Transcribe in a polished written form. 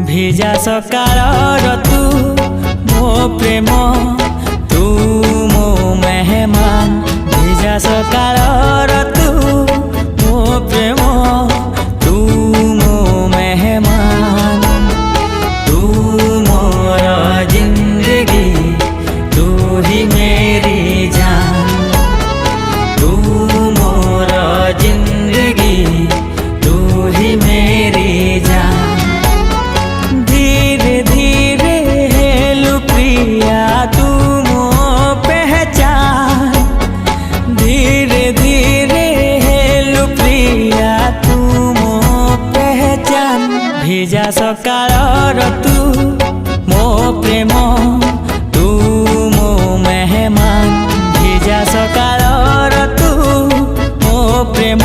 ভিজা সকালৰ তু মো প্ৰেম তু মো মেহমান ভিজা সকালৰ তু মো প্ৰেম তু মো মেহমান তু মোর জিন্দগি তু হি মেরি জান तू मोर जिंदगी तू ही मेरी जान धीरे धीरे हेलु प्रिया तू मो पहचान धीरे धीरे हेलु प्रिया तू मो पहचान भिजा सकाळर तू मो प्रेम तू मो मेहमान भिजा सकाळर तू मो प्रेम।